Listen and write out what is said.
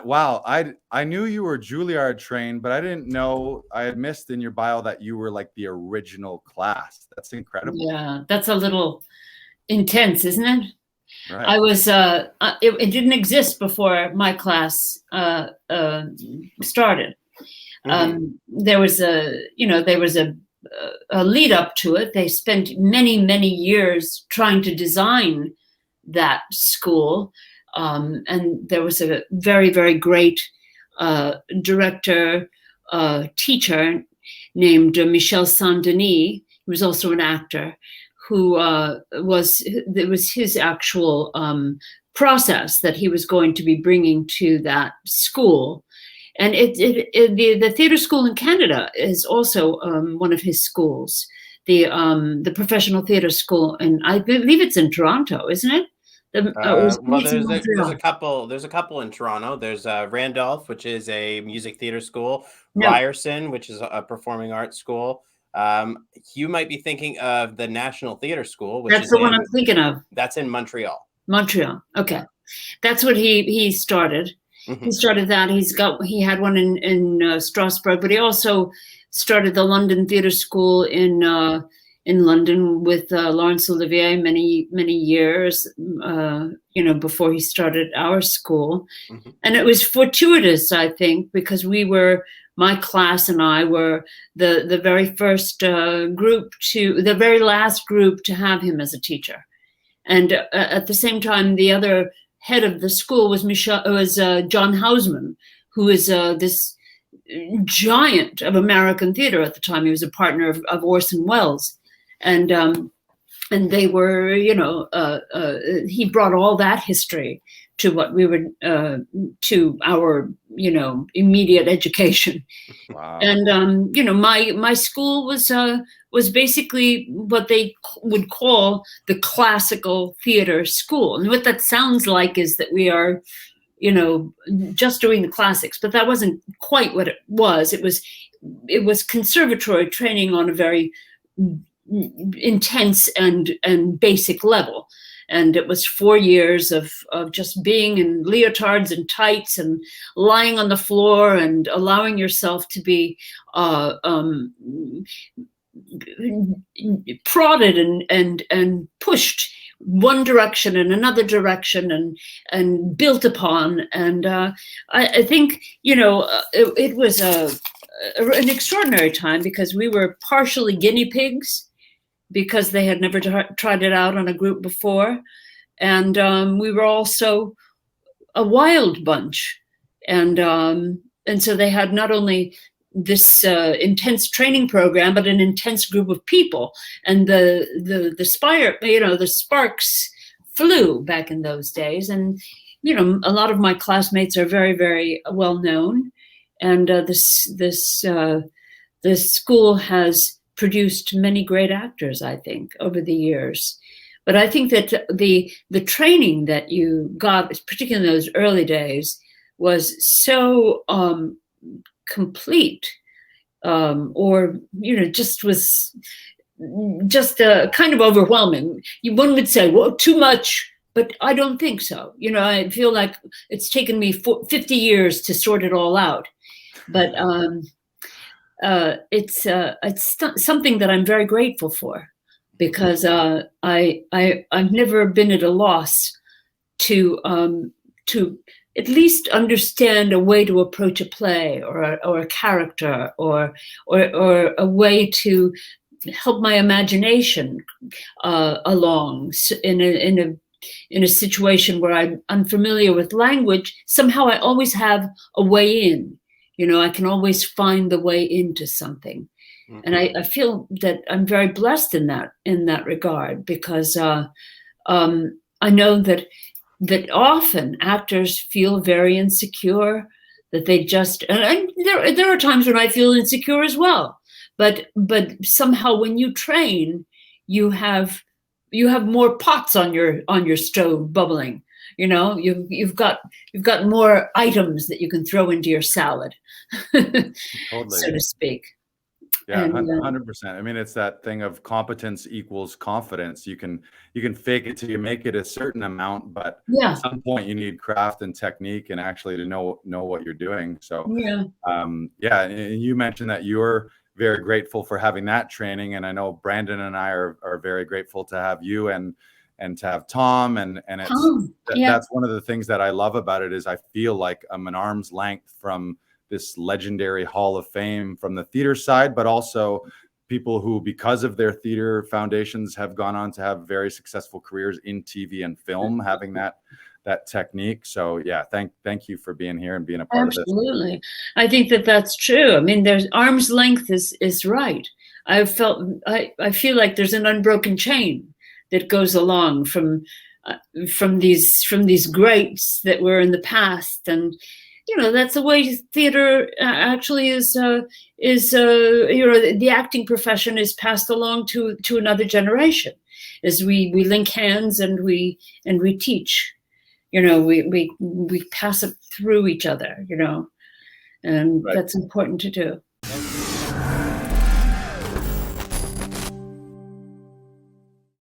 Wow, I knew you were Juilliard trained, but I didn't know, I had missed in your bio that you were like the original class. That's incredible. Yeah, that's a little intense, isn't it? Right. I was, it didn't exist before my class started. Mm-hmm. There was a lead up to it. They spent many, many years trying to design that school. And there was a very, very great director, teacher named Michel Saint-Denis. He was also an actor who it was his actual process that he was going to be bringing to that school. And the theater school in Canada is also one of his schools, the professional theater school, and I believe it's in Toronto, isn't it? Well, there's a couple in Toronto. There's Randolph, which is a music theater school. No. Ryerson, which is a performing arts school. You might be thinking of the National Theater School, which that's the one I'm thinking of. That's in Montreal. Montreal. Okay, that's what he started. Mm-hmm. He started that. He had one in Strasbourg, but he also started the London Theatre School in London with Laurence Olivier many years, before he started our school. Mm-hmm. And it was fortuitous, I think, because my class and I were the very first the very last group to have him as a teacher. And at the same time, the other head of the school was John Houseman, who is this giant of American theater at the time. He was a partner of Orson Welles. And they were, he brought all that history to what we were, to our, immediate education. Wow. And, my school was basically what they would call the classical theater school. And what that sounds like is that we are, just doing the classics, but that wasn't quite what it was. It was conservatory training on a very intense and basic level. And it was 4 years of just being in leotards and tights and lying on the floor and allowing yourself to be prodded and pushed one direction and another direction and built upon. And I think, it was an extraordinary time because we were partially guinea pigs because they had never tried it out on a group before. And we were also a wild bunch. And so they had not only this intense training program, but an intense group of people. And the sparks flew back in those days. And, a lot of my classmates are very, very well known. And this school has produced many great actors, I think, over the years. But I think that the training that you got, particularly in those early days, was so complete, just was just kind of overwhelming. One would say, well, too much, but I don't think so. I feel like it's taken me 50 years to sort it all out. But it's something that I'm very grateful for, because I've never been at a loss to at least understand a way to approach a play or a character or a way to help my imagination along in a situation where I'm unfamiliar with language. Somehow I always have a way in. I can always find the way into something. Mm-hmm. And I feel that I'm very blessed in that regard, because I know that often actors feel very insecure, that they just, and there are times when I feel insecure as well. But somehow when you train, you have more pots on your stove bubbling. You've got more items that you can throw into your salad, totally. So to speak. Yeah, And, 100%. I mean, it's that thing of competence equals confidence. You can fake it till you make it a certain amount, but yeah, at some point you need craft and technique and actually to know what you're doing. So yeah. yeah, and you mentioned that you're very grateful for having that training, and I know Brandon and I are very grateful to have you and to have Tom, and it's Yeah. that's one of the things that I love about it is I feel like I'm an arm's length from this legendary Hall of Fame from the theater side, but also people who, because of their theater foundations, have gone on to have very successful careers in TV and film, having that technique. So yeah, thank you for being here and being a part of this. Absolutely. I think that that's true. I mean, there's arm's length is right. I feel like there's an unbroken chain that goes along from these greats that were in the past, and that's the way theater actually is. The acting profession is passed along to another generation, as we link hands and we teach. We pass it through each other. And Right. That's important to do.